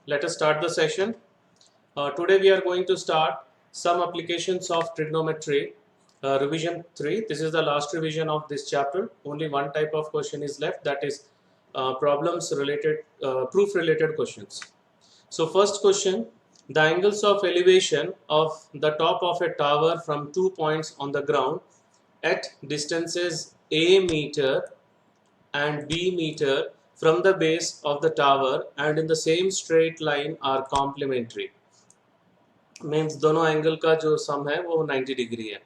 Let us start the session. Today we are going to start some applications of trigonometry, revision 3. This is the last revision of this chapter. Only one type of question is left, that is problems related, proof related questions. So first question, the angles of elevation of the top of a tower from 2 points on the ground at distances a meter and b meter from the base of the tower and in the same straight line are complementary. Means दोनों angle का जो सम है वो 90 degree है.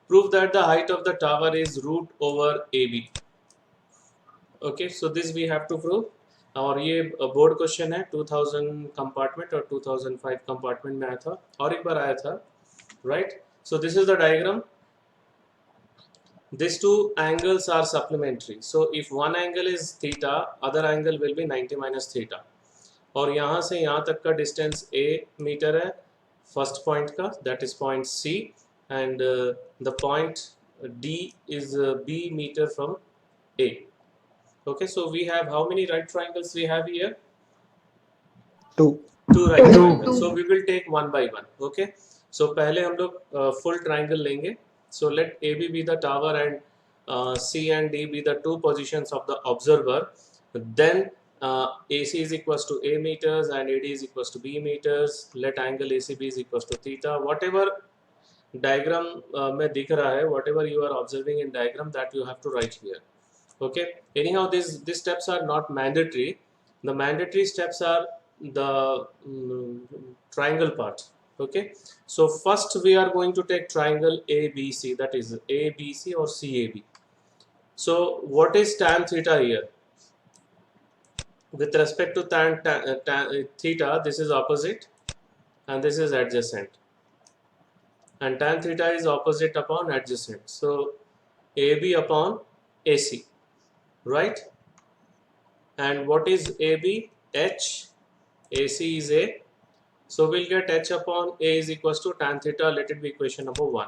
Prove that the height of the tower is root over AB. Okay, so this we have to prove. और ये board question है 2000 compartment और 2005 कंपार्टमेंट में आया था और एक बार आया था, right. So this is the diagram. These two angles are supplementary. So if one angle is theta, other angle will be 90 minus theta. और यहाँ से यहाँ तक का डिस्टेंस a मीटर है फर्स्ट पॉइंट का, that is point C, and the point D is b meter from A. Okay, so we have how many right triangles we have here? Two right triangles. So we will take one by one. Okay, so पहले हम लोग full triangle लेंगे. So let AB be the tower and C and D be the two positions of the observer. Then AC is equals to A meters and AD is equals to B meters. Let angle ACB is equals to theta. Whatever diagram में दिख रहा है, whatever you are observing in diagram, that you have to write here. Okay. Anyhow, these steps are not mandatory. The mandatory steps are the triangle part. Okay, so first we are going to take triangle ABC, that is ABC or CAB. So what is tan theta here? With respect to tan theta, this is opposite and this is adjacent, and tan theta is opposite upon adjacent. So AB upon AC, right? And what is AB? H. AC is A. So we'll get H upon A is equals to tan theta. Let it be equation number 1.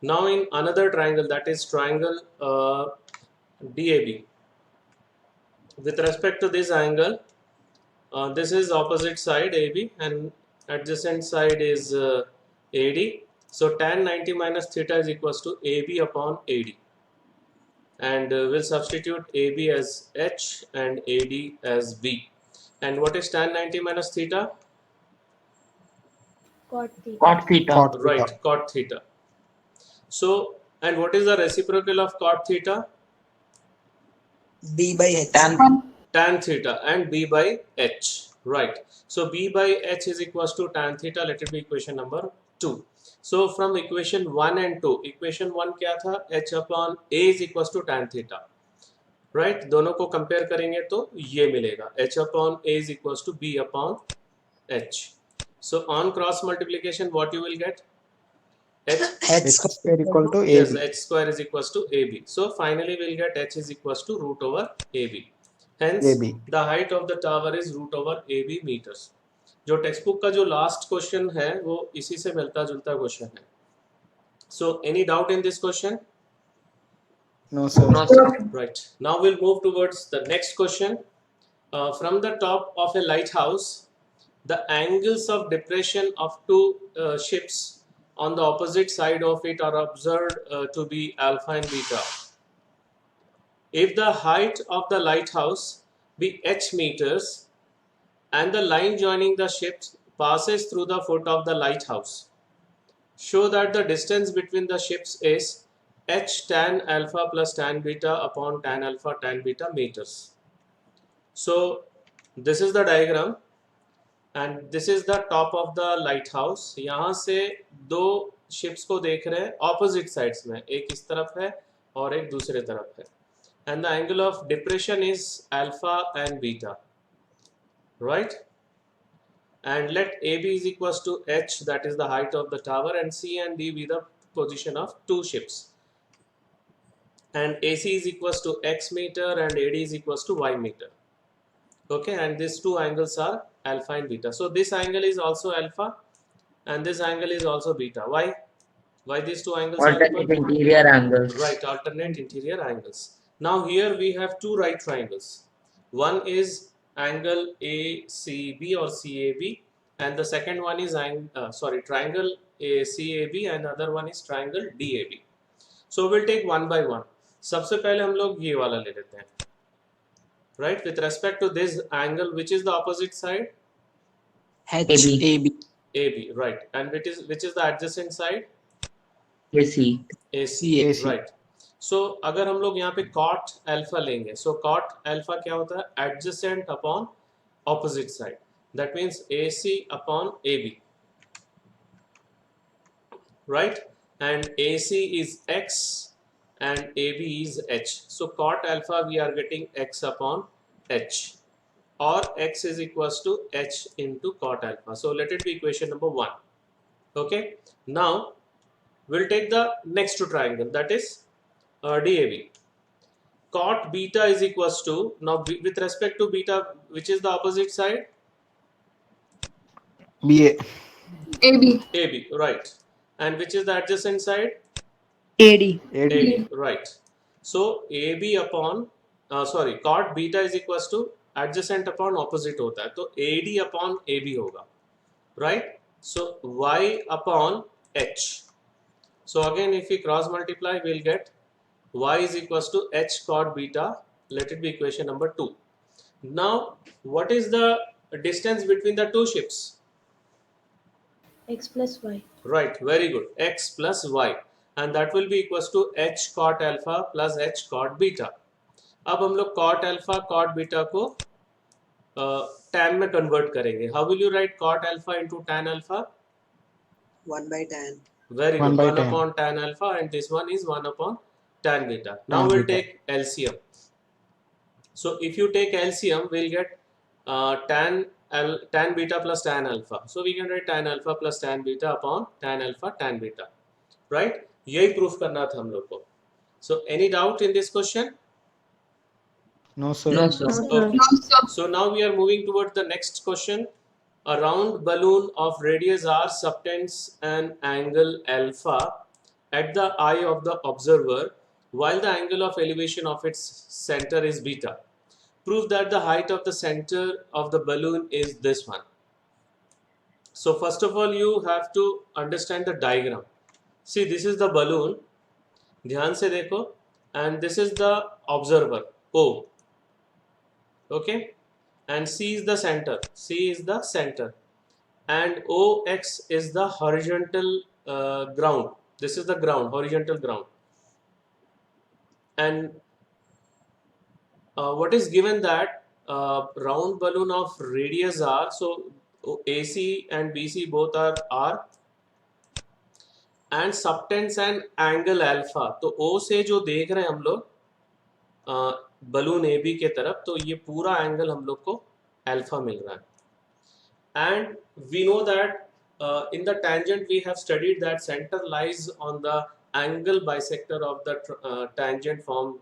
Now in another triangle, that is triangle DAB. With respect to this angle, this is opposite side AB and adjacent side is AD. So tan 90 minus theta is equals to AB upon AD. And we'll substitute AB as H and AD as B. And what is tan 90 minus theta? Cot theta. Cot theta. Right, cot theta. So, and what is the reciprocal of cot theta? B by H. Tan theta, and B by H. Right. So B by H is equals to tan theta. Let it be equation number 2. So from equation 1 and 2, equation 1 क्या था? H upon A is equals to tan theta. Right. दोनों को compare करेंगे तो ये मिलेगा. H upon A is equals to B upon H. So on cross multiplication, what you will get? H square equal to AB. Yes, H square is equals to AB. So finally we'll get H is equals to root over AB. Hence AB. the height of the tower is root over AB meters. जो text book का जो last question है वो इसी से मिलता जुलता question है. So any doubt in this question? No sir. Right. Now we'll move towards the next question. From the top of a lighthouse, the angles of depression of two ships on the opposite side of it are observed to be alpha and beta. If the height of the lighthouse be h meters and the line joining the ships passes through the foot of the lighthouse, show that the distance between the ships is h tan alpha plus tan beta upon tan alpha tan beta meters. So this is the diagram and this is the top of the lighthouse. यहाँ से दो ships को देख रहे हैं opposite sides में, एक इस तरफ है और एक दूसरे तरफ है, and the angle of depression is alpha and beta, right? And let AB is equals to H, that is the height of the tower, and C and D be the position of two ships, and AC is equals to X meter and AD is equals to Y meter. Okay, and these two angles are alpha and beta. So this angle is also alpha and this angle is also beta. Why? Why these two angles are Alternate equal? interior angles. Right, alternate interior angles. Now here we have two right triangles. One is angle ACB or CAB, and the second one is triangle CAB, and other one is triangle DAB. So we'll take one by one. सबसे पहले हम लोग ये वाला ले लेते हैं. Right, with respect to this angle, which is the opposite side? HAB. AB, right. And which is the adjacent side? AC. AC, AC. right. So अगर हम लोग यहाँ पे cot alpha लेंगे, so cot alpha क्या होता है? Adjacent upon opposite side. That means AC upon AB, right? And AC is X and AB is H. So cot alpha we are getting X upon H, or X is equals to H into cot alpha. So let it be equation number 1. Okay. Now we'll take the next triangle, that is DAB. Cot beta is equals to, now with respect to beta, which is the opposite side? BA. AB. AB, right. And which is the adjacent side? AD. AD. AB, right. So AB upon cot beta is equals to adjacent upon opposite होता है, तो AD upon AB होगा, right? So Y upon H. So again, if we cross multiply, we'll get Y is equals to H cot beta. Let it be equation number 2. Now, what is the distance between the two ships? X plus Y. Right, very good. X plus Y, and that will be equals to H cot alpha plus H cot beta. अब हम लोग cot alpha cot beta को tan में convert करेंगे. How will you write cot alpha into tan alpha? 1 by tan. Very One good. by 1 tan. upon tan alpha, and this one is 1 upon tan beta. Now Tan we'll beta. take LCM. So if you take LCM, we'll get tan beta plus tan alpha. So we can write tan alpha plus tan beta upon tan alpha tan beta. Right? यही proof करना था हम लोग को. So any doubt in this question? No, sir. No, sir. Okay. So now we are moving towards the next question. A round balloon of radius r subtends an angle alpha at the eye of the observer, while the angle of elevation of its center is beta. Prove that the height of the center of the balloon is this one. So first of all, you have to understand the diagram. See, this is the balloon. ध्यान से देखो, and this is the observer O. Okay, and C is the center. C is the center, and OX is the horizontal ground. This is the ground, horizontal ground. And what is given that round balloon of radius r, so AC and BC both are r, and subtends an angle alpha. तो O से जो देख रहे हैं हम लोग balloon AB के तरफ, तो ये पूरा एंगल हम लोग को अल्फा मिल रहा है. And we know that in the tangent we have studied that center lies on the angle bisector of the tangent form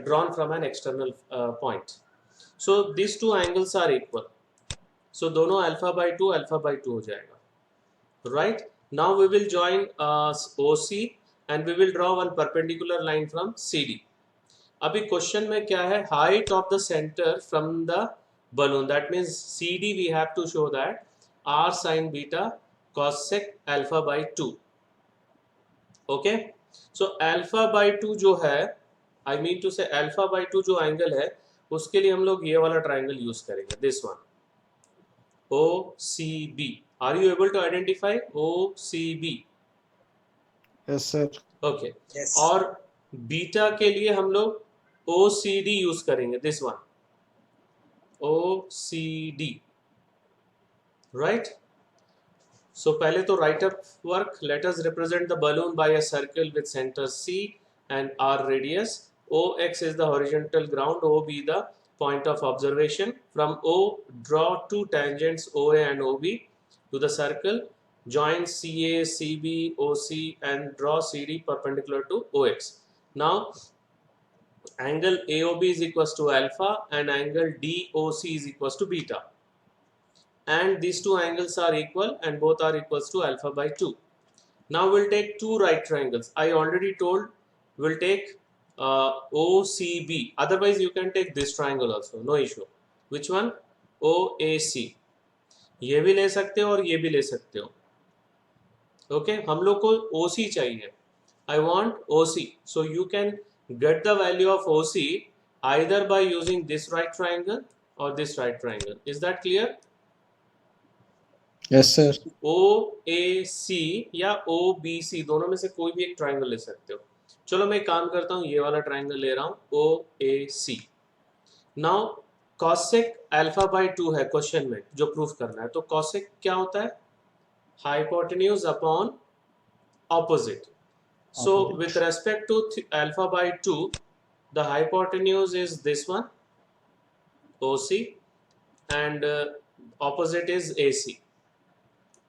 drawn from an external point. So these two angles are equal. So दोनों alpha by 2 हो जाएगा. Right? Now we will join OC and we will draw one perpendicular line from CD. अभी question में क्या है? Height of the center from the balloon. That means CD we have to show that r sin beta cos sec alpha by 2. Okay? So alpha by 2 जो है, I mean to say alpha by 2 जो angle है, उसके लिए हम लोग ये वाला ट्राइंगल यूज करेंगे. This one. OCB. Are you able to identify OCB? Yes, sir. Okay. Yes. और बीटा के लिए हम लोग OCD यूज करेंगे. This one. OCD. Right? So पहले तो write up work. Let us represent the balloon by a circle with center C and R radius. OX is the horizontal ground, OB the point of observation. From O, draw two tangents OA and OB to the circle. Join CA, CB, OC and draw CD perpendicular to OX. Now, angle AOB is equals to alpha and angle DOC is equals to beta. And these two angles are equal and both are equals to alpha by 2. Now we'll take two right triangles. I already told we'll take OCB. Otherwise, you can take this triangle also, no issue. Which one? OAC. ये भी ले सकते हो और ये भी ले सकते हो. ओके हम लोग को OC चाहिए. I want OC. So you can get the value of OC either by using this right triangle or this right triangle. Is that clear? Yes, sir. OAC या OBC दोनों में से कोई भी एक ट्राइंगल ले सकते हो. चलो मैं काम करता हूँ, ये वाला ट्राइंगल ले रहा हूँ OAC. Now cosec alpha by 2 है क्वेश्चन में जो प्रूफ करना है. तो cosec क्या होता है? Hypotenuse upon opposite. So with respect to alpha by 2, the hypotenuse is this one, OC, and opposite is AC.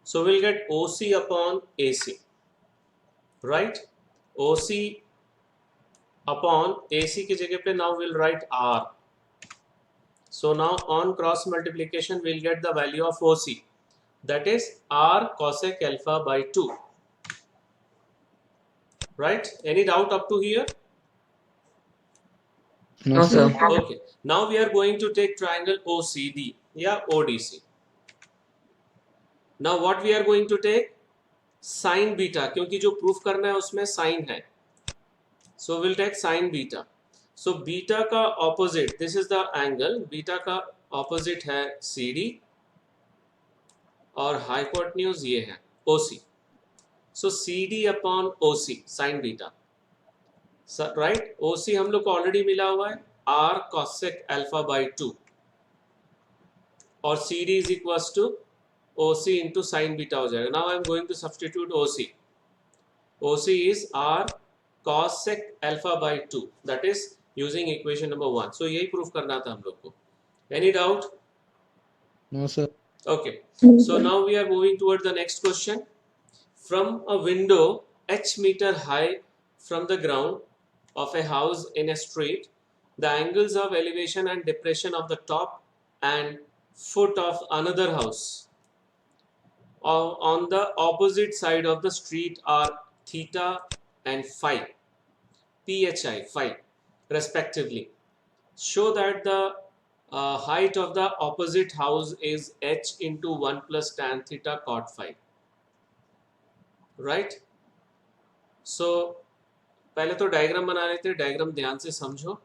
So we'll get OC upon AC, right? OC upon AC की जगह पे now we'll write R. So now on cross multiplication we'll get the value of OC, that is R cosec alpha by 2. Right? Any doubt up to here? No, sir. Okay. Now we are going to take triangle OCD या ODC. Now what we are going to take? Sin beta, क्योंकि जो proof करना है उसमें sin है. So we'll take sin beta. So beta का opposite, this is the angle. Beta का opposite है CD और hypotenuse ये है OC. So CD upon OC sin beta, right? OC हम लोग को ऑलरेडी मिला हुआ है R cosec alpha by 2 और CD is equals to OC into sin beta हो जाएगा. Now I am going to substitute OC. OC is R cosec alpha by 2, that is using equation number 1. So यही proof करना था हम लोग को. Any doubt? No, sir. Okay. So now we are moving toward the next question. From a window h meter high from the ground of a house in a street, the angles of elevation and depression of the top and foot of another house on the opposite side of the street are theta and phi, phi respectively. Show that the height of the opposite house is h into 1 plus tan theta cot phi. Right. So पहले तो diagram बना लेते हैं. Diagram ध्यान से समझो.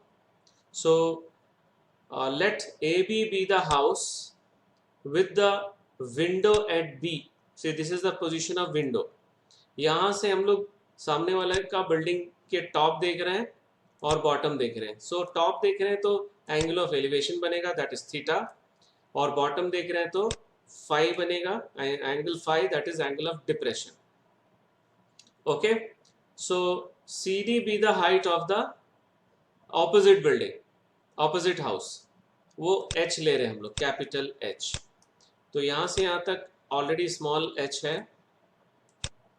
So let A B the house with the window at B. See this is the position of window. यहाँ से हम लोग सामने वाले का बिल्डिंग के टॉप देख रहे हैं और बॉटम देख रहे हैं. सो टॉप देख रहे हैं तो एंगल ऑफ एलिवेशन बनेगा, दैट इज थीटा, और बॉटम देख रहे हैं तो फाई बनेगा, angle phi, that is angle of depression. Okay, so CD be the height of the opposite building, opposite house. वो H ले रहे हैं हम लोग, कैपिटल H. तो यहाँ से यहाँ तक ऑलरेडी स्मॉल h है.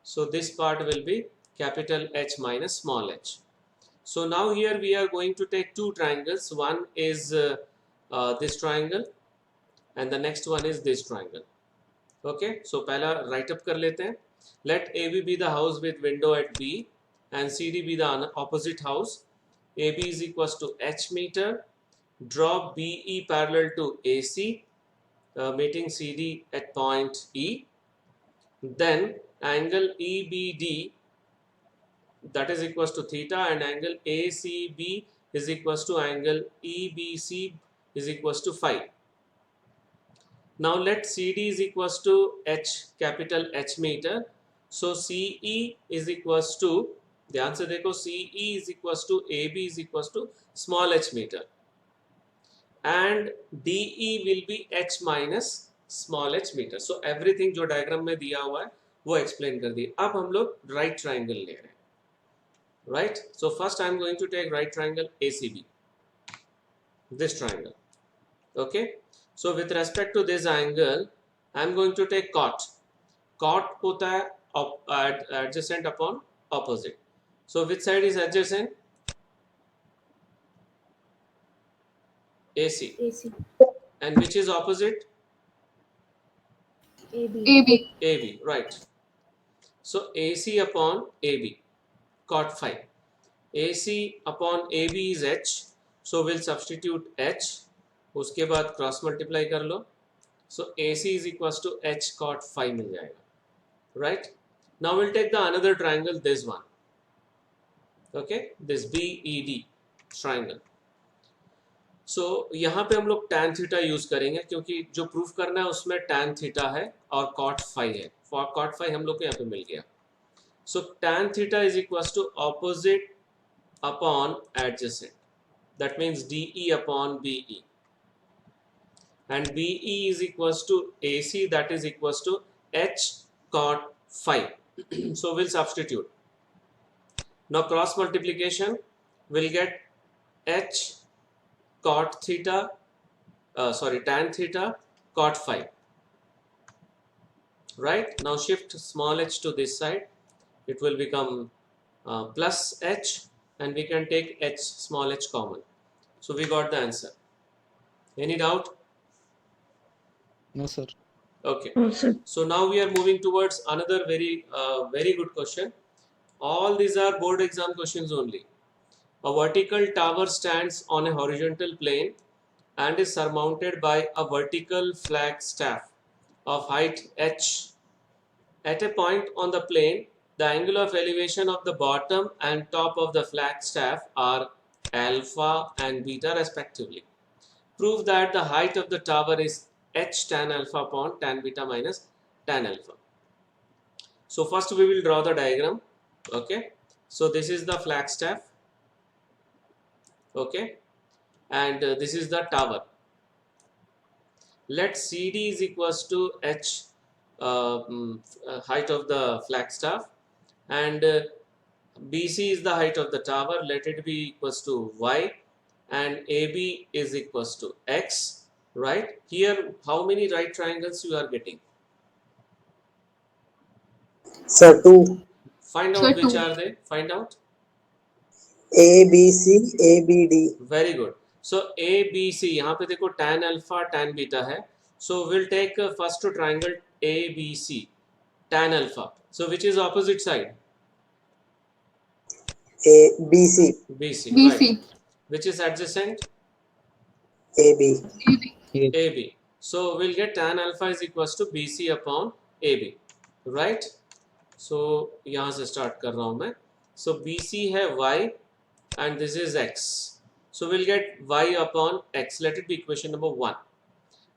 So this part will be capital H minus small h. So now here we are going to take two triangles. One is this triangle and the next one is this triangle. Okay, so पहला write up कर लेते हैं. Let AB be the house with window at B and CD be the opposite house. AB is equals to H meter. Draw BE parallel to AC, meeting CD at point E. Then angle EBD, that is equals to theta, and angle ACB is equals to angle EBC is equals to phi. Now let CD is equals to H, capital H meter. So CE is equals to, ध्यान से देखो, CE is equals to AB is equals to small h meter, and DE will be H minus small h meter. So everything जो diagram में दिया हुआ है वो explain कर दिया. अब हम लोग राइट ट्राइंगल ले रहे हैं. Right. So first I am going to take right triangle ACB, this triangle. Okay, so with respect to this angle I am going to take cot. Cot होता है adjacent upon opposite. So which side is adjacent? AC. AC. And which is opposite? AB. AB, right. So AC upon AB, cot phi. AC upon AB is H, so we'll substitute H. उसके बाद cross multiply कर लो, so AC is equals to H cot phi मिल जाएगा, right? Now we'll take the another triangle, this one, okay, this BED triangle. So यहाँ पे हम लोग tan theta use करेंगे क्योंकि जो प्रूफ करना है उसमें tan थीटा है और cot phi है. For cot phi हम लोग को यहाँ पे मिल गया. So tan theta is equals to opposite upon adjacent. That means DE upon BE. And BE is equals to AC, that is equals to H cot phi. So we'll substitute. Now cross multiplication will get H cot theta, tan theta cot phi. Right? Now shift small h to this side. It will become plus h, and we can take h small h common. So we got the answer. Any doubt? No, sir. Okay. So now we are moving towards another very good question. All these are board exam questions only. A vertical tower stands on a horizontal plane and is surmounted by a vertical flag staff of height h. At a point on the plane, the angle of elevation of the bottom and top of the flagstaff are alpha and beta respectively. Prove that the height of the tower is h tan alpha upon tan beta minus tan alpha. So first we will draw the diagram. Okay. So this is the flagstaff. Okay. And this is the tower. Let CD is equals to h height of the flagstaff, and BC is the height of the tower. Let it be equals to y, and AB is equals to x. Right here, how many right triangles you are getting? Sir, 2. Find Sir, out which two. are they. Find out. ABC, ABD. Very good. So ABC, यहाँ पे देखो tan alpha tan beta है. So we'll take first triangle ABC, tan alpha. So which is opposite side? BC, BC. BC. Right. Which is adjacent? AB. AB. So we'll get tan alpha is equals to BC upon AB. Right. So यहाँ से start कर रहा हूँ मैं. So BC है y and this is x. So we'll get y upon x. Let it be equation number 1.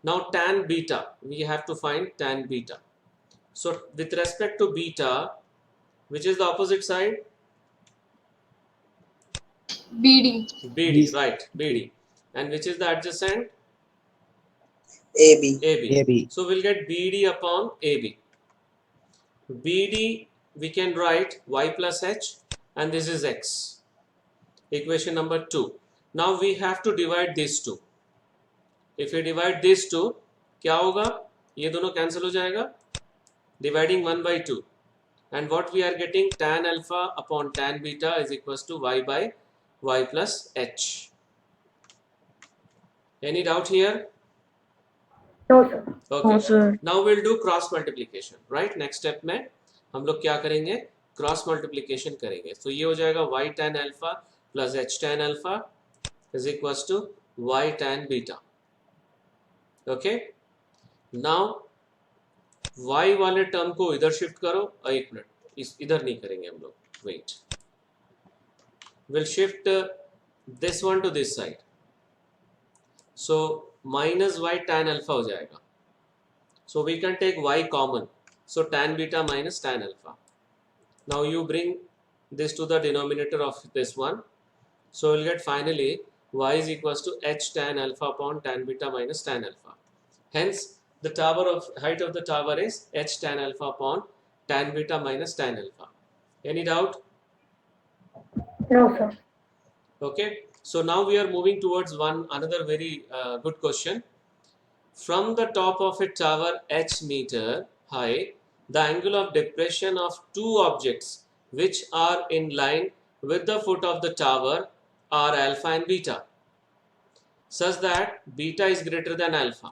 Now tan beta, we have to find tan beta. So with respect to beta, which is the opposite side? BD. BD, right, BD. And which is the adjacent? AB. AB. AB. So we'll get BD upon AB. BD we can write y plus h, and this is x. Equation number 2. Now we have to divide these two. If we divide these two, क्या होगा? ये दोनों cancel हो जाएगा. Dividing 1 by 2. And what we are getting, tan alpha upon tan beta is equals to y by y plus h. Any doubt here? No, sir. Okay. No, sir. Now we'll do cross multiplication. Right? Next step में हम लोग क्या करेंगे? Cross multiplication करेंगे. So ये हो जाएगा y tan alpha plus h tan alpha is equals to y tan beta. Okay. Now y वाले टर्म को इधर शिफ्ट करो. एक मिनट, इस इधर नहीं करेंगे हम लोग. Wait. We'll shift this one to this side. So minus y tan alpha हो जाएगा. So we can take y common. So tan beta minus tan alpha. Now you bring this to the denominator of this one. So we'll get finally y is equals to h tan alpha upon tan beta minus tan alpha. Hence the height of the tower is h tan alpha upon tan beta minus tan alpha. Any doubt? No, sir. Okay. So now we are moving towards another very good question. From the top of a tower h meter high, the angle of depression of two objects which are in line with the foot of the tower are alpha and beta, such that beta is greater than alpha.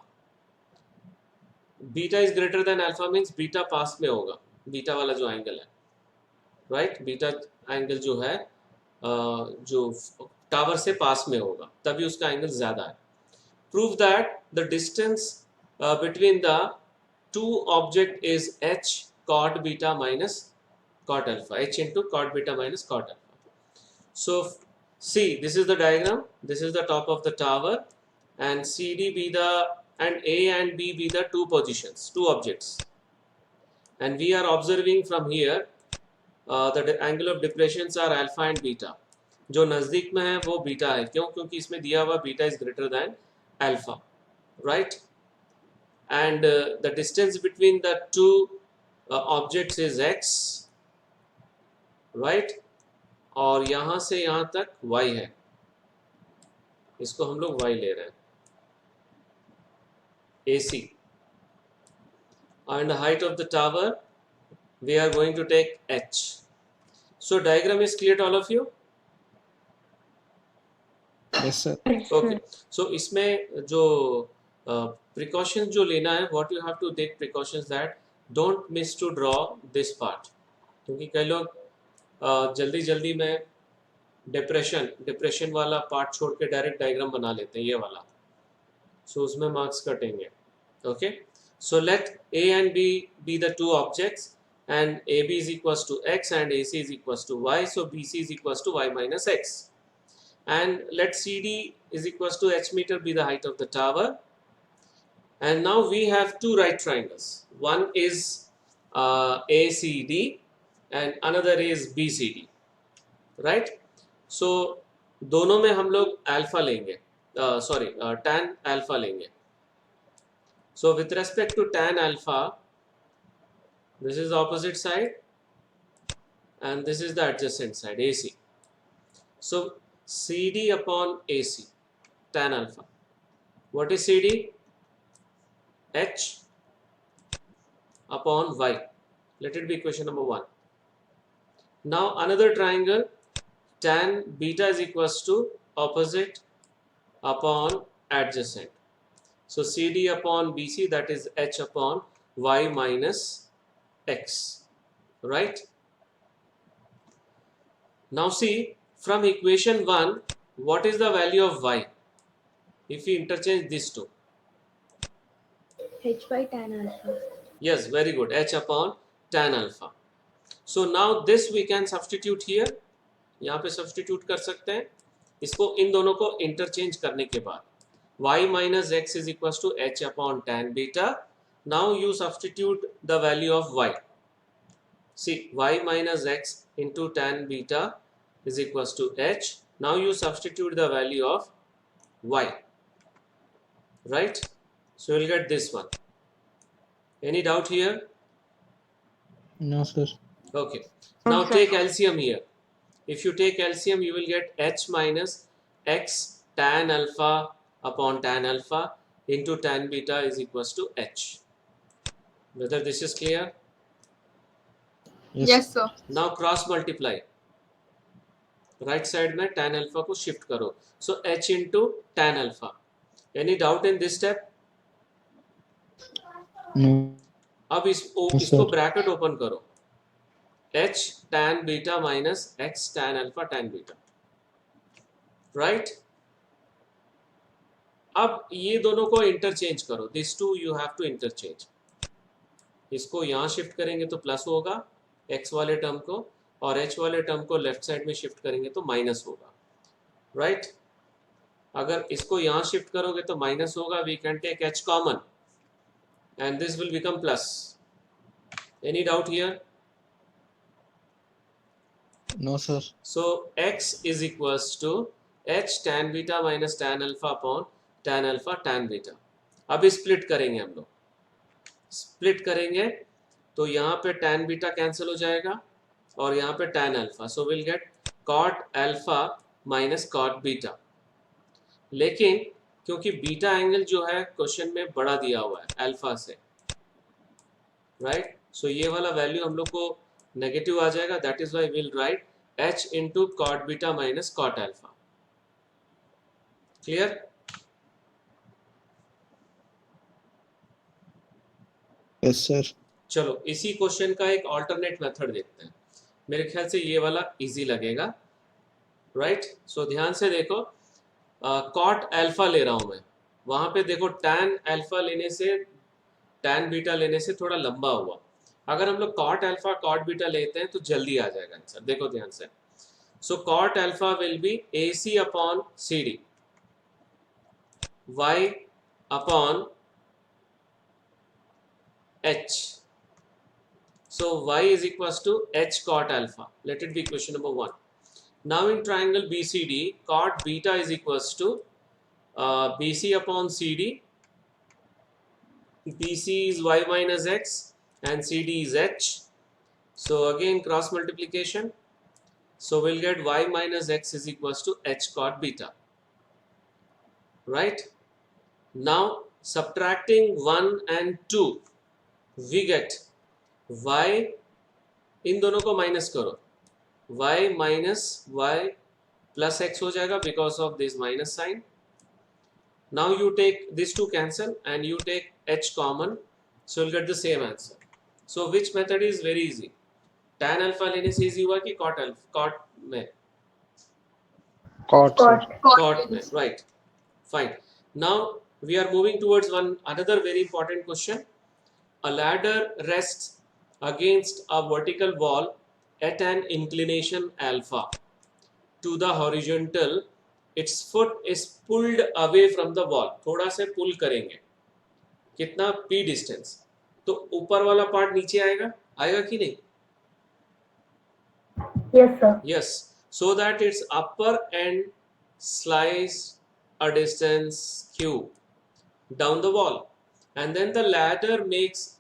Beta is greater than alpha means beta पास में होगा, beta वाला जो angle है, right? Beta angle जो है जो tower से पास में होगा तभी उसका एंगल ज़्यादा है. Prove that the distance between the two object is h cot beta minus cot alpha, h into cot beta minus cot alpha. So see, this is the diagram, this is the top of the tower, and CD be the, and A and B be the two positions, two objects, and we are observing from here the angle of depressions are alpha and beta. जो नज़दीक में है वो beta है, क्यों? क्योंकि इसमें दिया हुआ beta is greater than alpha, right? And the distance between the two objects is x, right? और यहाँ से यहाँ तक y है, इसको हम लोग y ले रहे हैं, AC. And the height of the tower we are going to take h. So diagram is clear to all of you? Yes, sir. Okay. So इसमें जो precautions जो लेना है, what you have to take precautions that don't miss to draw this part, क्योंकि कई लोग जल्दी जल्दी में डिप्रेशन वाला पार्ट छोड़ के डायरेक्ट डायग्राम बना लेते हैं, ये वाला, so उसमें मार्क्स कटेंगे. Okay, so let A and B be the two objects, and AB is equals to x and AC is equals to y, so BC is equals to y minus x. And let CD is equals to h meter be the height of the tower. And now we have two right triangles. One is ACD and another is BCD, right? So दोनों में हम लोग alpha लेंगे, tan alpha लेंगे. So with respect to tan alpha, this is the opposite side and this is the adjacent side, AC. So CD upon AC, tan alpha. What is CD? H upon Y. Let it be equation number 1. Now another triangle, tan beta is equals to opposite upon adjacent. So CD upon BC, that is H upon Y minus X, right? Now see, from equation 1, what is the value of y if we interchange these two? H by tan alpha. Yes, very good, h upon tan alpha. So now this we can substitute here, यहाँ पे substitute कर सकते हैं इसको, इन दोनों को interchange करने के बाद y minus x is equals to h upon tan beta. Now you substitute the value of y. See, y minus x into tan beta is equals to h. Now you substitute the value of y, right? So you will get this one. Any doubt here? No, sir. Okay. Now take LCM here. If you take LCM, you will get h minus x tan alpha upon tan alpha into tan beta is equals to h. Whether this is clear? Yes, sir. Now cross multiply. Right side में tan alpha को shift करो, सो h into tan alpha. Any doubt in this step? no, अब इसको bracket open करो, h tan beta minus x tan alpha tan beta, right? अब ये दोनों को इंटरचेंज करो, this two you have to interchange. इसको यहाँ शिफ्ट करेंगे तो प्लस होगा x वाले टर्म को, और h वाले टर्म को लेफ्ट साइड में शिफ्ट करेंगे तो माइनस होगा, राइट? अगर इसको यहाँ शिफ्ट करोगे तो माइनस होगा, we can take h common and this will become plus. Any doubt here? no, sir. So x is equals to h tan beta minus tan alpha upon tan alpha tan beta. अब split करेंगे हम लोग, split करेंगे तो यहाँ पे tan beta cancel हो जाएगा और यहाँ पे tan alpha, so will gate cot alpha minus cot beta. लेकिन क्योंकि बीटा एंगल जो है क्वेश्चन में बड़ा दिया हुआ है अल्फा से, राइट? सो ये वाला वैल्यू हम लोग को नेगेटिव आ जाएगा, that is why will write h into cot beta minus cot alpha. Clear? Yes, sir. चलो इसी क्वेश्चन का एक ऑल्टरनेट मेथड देखते हैं. मेरे ख्याल से ये वाला इजी लगेगा. राइट। सो ध्यान से देखो, कॉट अल्फा ले रहा हूं मैं, वहां पे देखो टैन अल्फा लेने से टैन बीटा लेने से थोड़ा लंबा हुआ। अगर हम लोग कॉट अल्फा कॉट बीटा लेते हैं तो जल्दी आ जाएगा आंसर। देखो ध्यान से, so cot alpha will be AC upon CD, Y upon H. So Y is equals to H cot alpha. Let it be question number 1. Now in triangle BCD, cot beta is equals to BC upon CD. BC is Y minus X and CD is H. So again cross multiplication. So we'll get Y minus X is equals to H cot beta. Right? Now subtracting 1 and 2, we get Y, इन दोनों को minus करो, y minus y plus x हो जाएगा because of this minus sign. Now you take this to cancel and you take h common, so will get the same answer. So which method is very easy? tan alpha लेने से easy हुआ कि cot alpha cot में? Cot, sir. Cot में, right. Fine. Now we are moving towards another very important question. A ladder rests against a vertical wall at an inclination alpha to the horizontal. Its foot is pulled away from the wall. थोड़ा से pull करेंगे, कितना p distance, तो ऊपर वाला part नीचे आएगा, आएगा कि नहीं? Yes, sir. Yes, so that its upper end slice a distance q down the wall, and then the ladder makes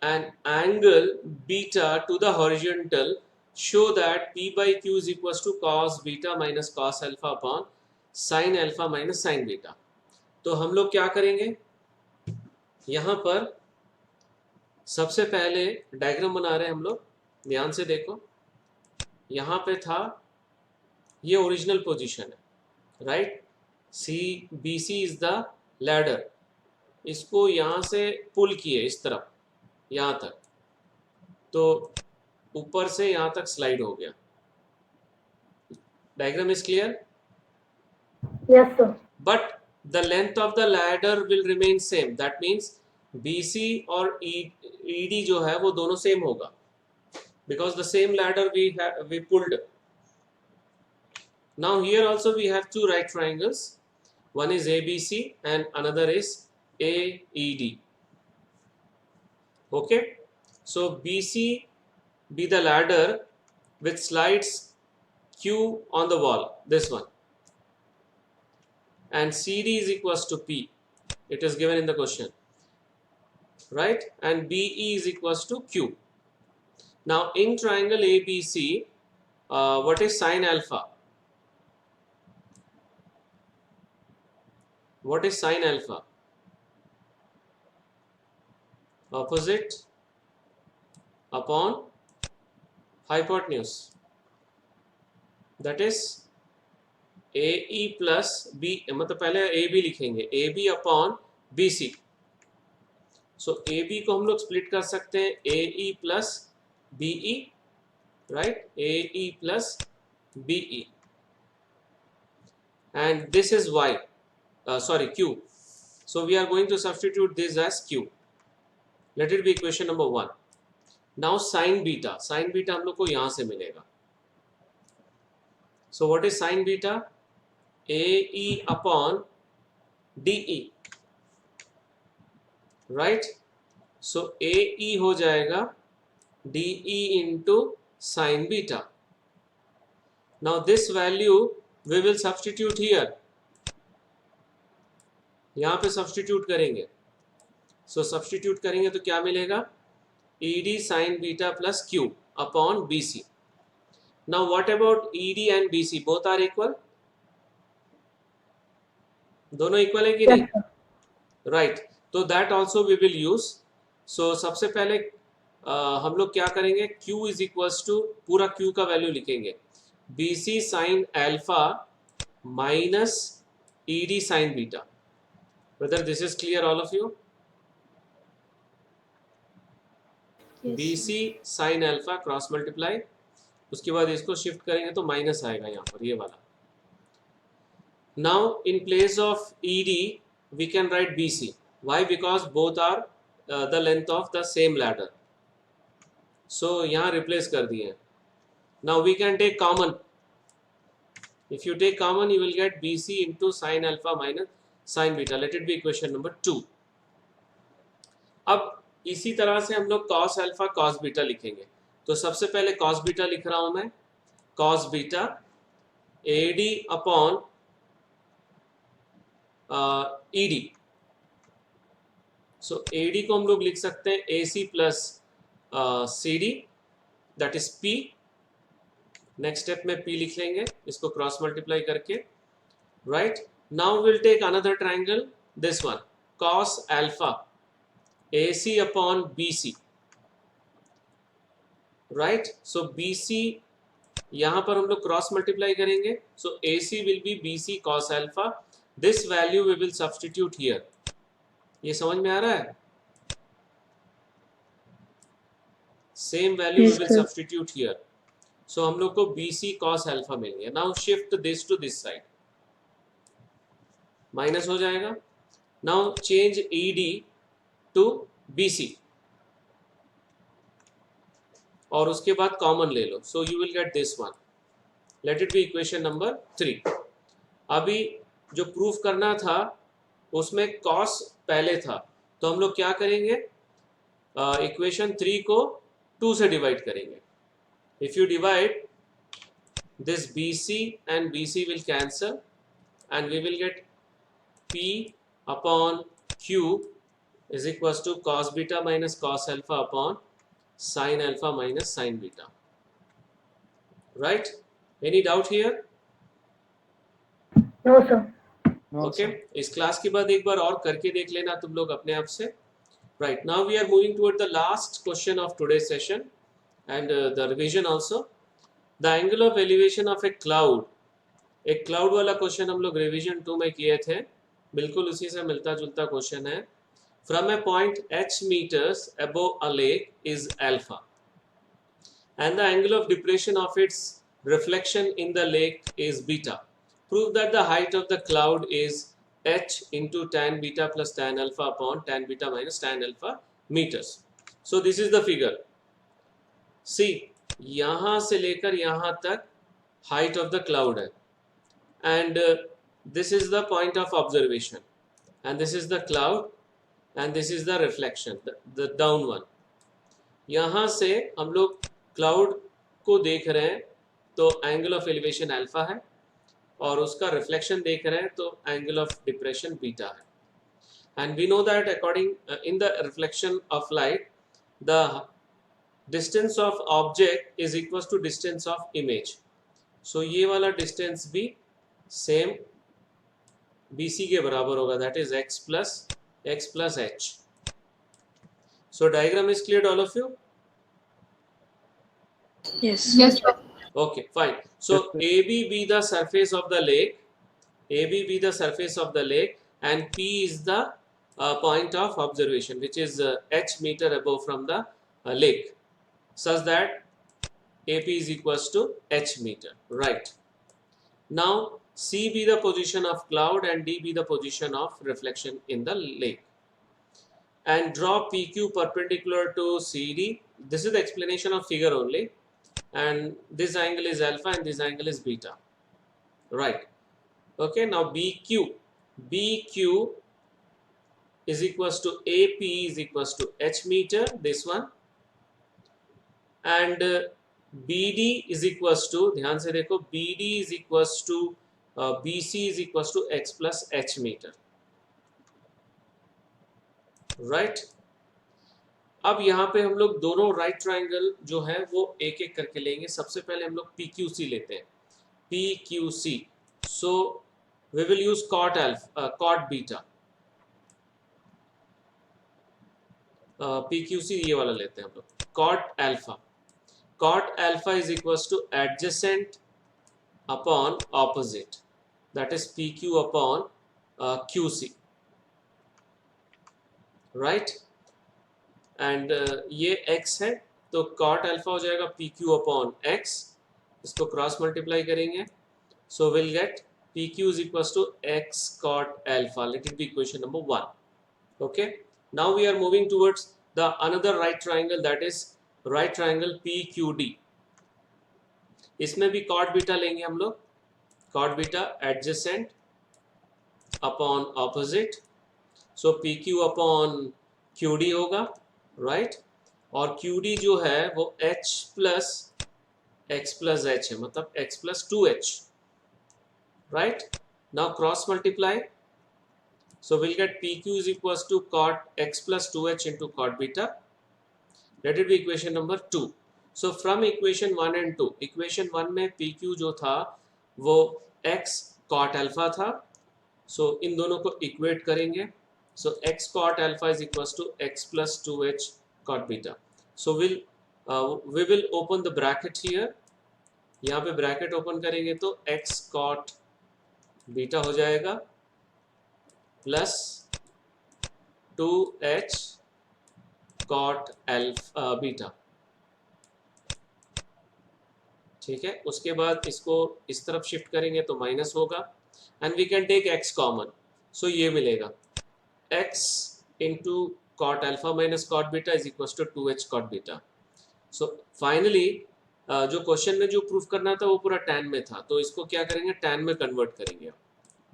an angle beta to the horizontal. Show that p by q is equals to cos beta minus cos alpha upon sin alpha minus sin beta. तो हम लोग क्या करेंगे, यहाँ पर सबसे पहले diagram बना रहे हैं हम लोग. ध्यान से देखो, यहाँ पे था, ये ओरिजिनल पोजीशन है, right. BC is the ladder. इसको यहाँ से पुल किए इस तरफ यहाँ तक, तो ऊपर से यहाँ तक स्लाइड हो गया. Diagram is clear? Yes, sir. But the length of the ladder will remain same. That means BC और ED जो है वो दोनों सेम होगा, because the same ladder we pulled. Now here also we have two right triangles. One is ABC and another is AED. Okay, so BC be the ladder which slides Q on the wall, this one, and CD is equals to P. It is given in the question, right? And BE is equals to Q. Now in triangle ABC, what is sin alpha? What is sin alpha? Opposite upon hypotenuse. That is AE plus B, मतलब पहले AB लिखेंगे, AB upon BC. सो AB को हम लोग split कर सकते हैं AE plus BE, right? AE plus BE, and this is Y, Q. So we are going to substitute this as Q. Let it be equation number 1. Now sin beta हम लोग को यहाँ से मिलेगा. So what is sin beta? AE upon DE, right? So AE हो जाएगा DE into sin beta. Now this value we will substitute here. यहाँ पे substitute करेंगे. So substitute करेंगे तो क्या मिलेगा? ED sin beta plus Q upon BC. Now what about ED and BC? Both are equal? दोनों इक्वल है कि नहीं? राइट. तो that also we will use. So सबसे पहले हम लोग क्या करेंगे, Q इज इक्वल्स टू, पूरा Q का वैल्यू लिखेंगे, BC sine alpha minus ED sine beta. Whether this is clear all of you? Yes. BC sin alpha cross multiply उसके बाद इसको शिफ्ट करेंगे तो माइनस आएगा यहाँ पर, ये वाला. Now in place of ED we can write BC. Why? Because both are the length of the same ladder. So यहाँ replace कर दिए. Now we can take common. If you take common, you will get BC into sin alpha minus sin beta. Let it be equation number 2. अब इसी तरह से हम लोग cos alpha cos beta लिखेंगे. तो सबसे पहले cos beta लिख रहा हूं मैं. Cos beta AD upon ED. So AD को हम लोग लिख सकते हैं AC plus CD, that is P. Next step में P लिख लेंगे, इसको क्रॉस मल्टीप्लाई करके. Right, now will take another triangle, this one, cos alpha AC upon BC. Right, so BC यहां पर हम लोग क्रॉस मल्टीप्लाई करेंगे, so AC will be BC cos alpha. This value we will substitute here. ये समझ में आ रहा है? Same value we will substitute here. So हम लोग को BC cos alpha मिल गया. Now shift this to this side, minus हो जाएगा. Now change ED to BC और उसके बाद कॉमन ले लो. So you will get this one. Let it be equation number 3. अभी जो प्रूफ करना था उसमें cos पहले था, तो हम लोग क्या करेंगे, इक्वेशन 3 को 2 से डिवाइड करेंगे. If you divide, this BC and BC will cancel and we will get P upon Q is equals to cos beta minus cos alpha upon sin alpha minus sin beta. Right? Any doubt here? No, sir. No, Okay. sir. इस class के बाद एक बार और करके देख लेना तुम लोग अपने आप से. Right. Now we are moving toward the last question of today's session and the revision also. The angle of elevation of a cloud. एक क्लाउड वाला क्वेश्चन हम लोग रिवीजन 2 में किए थे, बिल्कुल उसी से मिलता जुलता क्वेश्चन है. From a point h meters above a lake is alpha and the angle of depression of its reflection in the lake is beta. Prove that the height of the cloud is h into tan beta plus tan alpha upon tan beta minus tan alpha meters. So this is the figure. See, यहाँ से लेकर यहाँ तक height of the cloud है and this is the point of observation and this is the cloud and this is the reflection, the down one. यहाँ से हम लोग क्लाउड को देख रहे हैं तो एंगल ऑफ एलिवेशन अल्फा है और उसका रिफ्लेक्शन देख रहे हैं तो एंगल ऑफ डिप्रेशन बीटा है. And we know that according in the reflection of light the distance of object is equals to distance of image. So ये वाला distance भी same BC के बराबर होगा, that is x plus h. So diagram is clear to all of you? Yes. Yes, sir. Okay, fine. So AB be the surface of the lake, AB be the surface of the lake and P is the point of observation which is h meter above from the lake. Such that AP is equals to h meter. Right. Now C be the position of cloud and D be the position of reflection in the lake. And draw PQ perpendicular to CD. This is the explanation of figure only. And this angle is alpha and this angle is beta. Right. Okay. Now BQ is equals to AP is equals to h meter. This one. And BD is equals to, ध्यान से देखो, BD is equals to BC is equals to x plus h meter. Right? अब यहाँ पे हम लोग दोनों right triangle जो है वो एक एक करके लेंगे. सबसे पहले हम लोग PQC लेते हैं. PQC. So we will use cot alpha, cot beta. PQC ये वाला लेते हैं हम लोग. Cot alpha. Cot alpha is equals to adjacent upon opposite, that is PQ upon QC. Right? And ये x है तो cot alpha हो जाएगा PQ upon x इसको क्रॉस मल्टीप्लाई करेंगे, so we'll get PQ is equals to X cot alpha. Let it be equation number 1. Okay, now we are moving towards the another right triangle, that is right triangle PQD. इसमें भी cot beta लेंगे हम लोग, cot beta adjacent upon opposite, so PQ upon QD होगा, right? और QD जो है वो H plus X plus H है, मतलब X plus 2H, right? Now cross multiply, so we'll get PQ is equals to cot X plus 2H into cot beta. Let it be equation number 2. So from equation 1 and 2, equation 1 में PQ जो था वो X cot alpha था, so इन दोनों को equate करेंगे, so X cot alpha is equals to X plus 2H cot beta. So we will open the bracket here, यहाँ पे bracket open करेंगे तो X cot beta हो जाएगा plus 2H cot alpha beta, ठीक है। उसके बाद इसको इस तरफ शिफ्ट करेंगे तो माइनस होगा, and we can take x common, so ये मिलेगा x into cot alpha minus cot beta is equal to 2H cot beta. So finally जो क्वेश्चन में जो प्रूफ करना था वो पूरा tan में था, तो इसको क्या करेंगे, tan में कन्वर्ट करेंगे।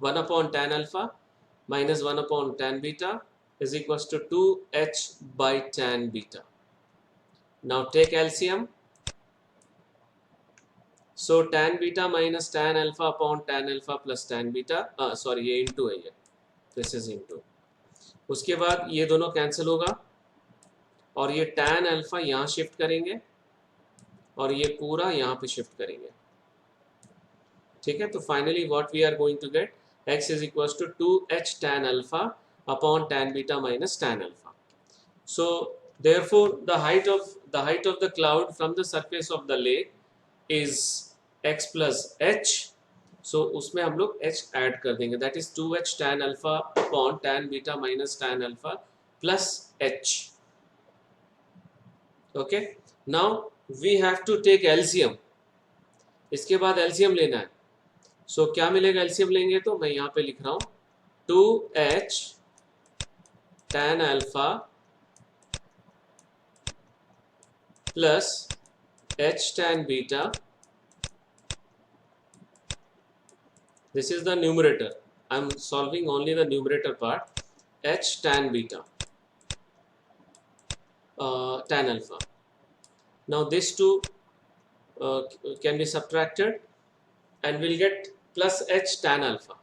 1 upon tan alpha minus 1 upon tan beta is equal to 2H by tan beta. Now take LCM, so tan beta minus tan alpha upon tan alpha plus tan beta, sorry ये into है, ये this is into, उसके बाद ये दोनों cancel होगा और ये tan अल्फा यहाँ शिफ्ट करेंगे और ये पूरा यहाँ पे शिफ्ट करेंगे, ठीक है। तो finally what we are going to get, x is equal to 2H tan alpha upon tan beta minus tan alpha. So therefore the height of the cloud from the surface of the lake is x plus h, so उसमें हम लोग h add कर देंगे, that is 2H tan alpha upon tan beta minus tan alpha plus h. Okay, now we have to take LCM, इसके बाद LCM लेना है, so क्या मिलेगा LCM लेंगे तो मैं यहाँ पे लिख रहा हूँ 2H tan alpha plus h tan beta, this is the numerator, I am solving only the numerator part, h tan beta tan alpha. Now these two can be subtracted and we'll get plus h tan alpha,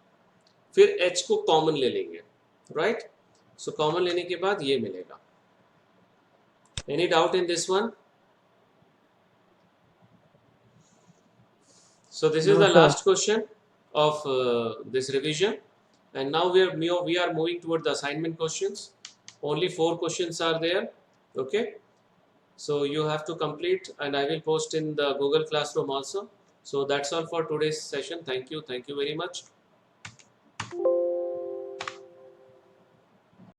फिर h को common ले लेंगे, right? So common लेने के बाद ये मिलेगा। Any doubt in this one? So this is No, the sir. last question of this revision, and now we are moving toward the assignment questions. Only 4 questions are there. Okay, so you have to complete, and I will post in the Google Classroom also. So that's all for today's session. Thank you very much.